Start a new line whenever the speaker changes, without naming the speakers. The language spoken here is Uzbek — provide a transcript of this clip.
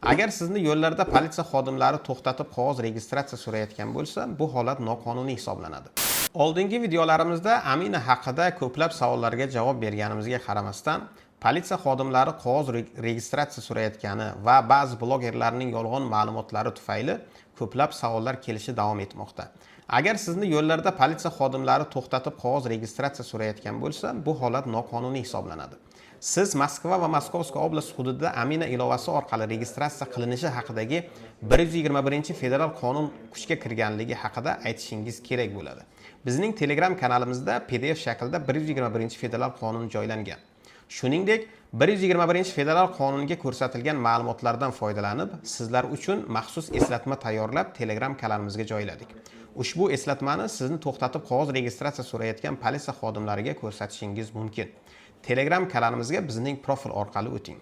Agar sizni yo'llarda politsiya xodimlari to'xtatib qog'oz registratsiya so'rayotgan bo'lsa, bu holat noqonuniy hisoblanadi. Oldingi videolarimizda Amina haqida ko'plab savollarga javob berganimizga qaramasdan, politsiya xodimlari qog'oz registratsiya so'rayotgani va ba'zi blogerlarning yolg'on ma'lumotlari tufayli ko'plab savollar kelishi davom etmoqda. Agar sizni yo'llarda politsiya xodimlari to'xtatib qog'oz registratsiya so'rayotgan bo'lsa, bu holat noqonuniy hisoblanadi. Siz Moskva va Moskovskiy oblast hududida Amina ilovasi orqali registratsiya qilinishi haqidagi 121-federal qonun kuchga kirganligi haqida aytishingiz kerak bo'ladi. Bizning Telegram kanalimizda PDF shaklda 121-federal qonun joylangan. Shuningdek, 121-federal qonunga ko'rsatilgan ma'lumotlardan foydalanib, sizlar uchun maxsus eslatma tayyorlab Telegram kanalimizga joyladik. Ushbu eslatmani sizni to'xtatib qog'oz registratsiya so'rayotgan politsiya xodimlariga ko'rsatishingiz mumkin. Telegram kanalimizga bizning profil orqali o'ting.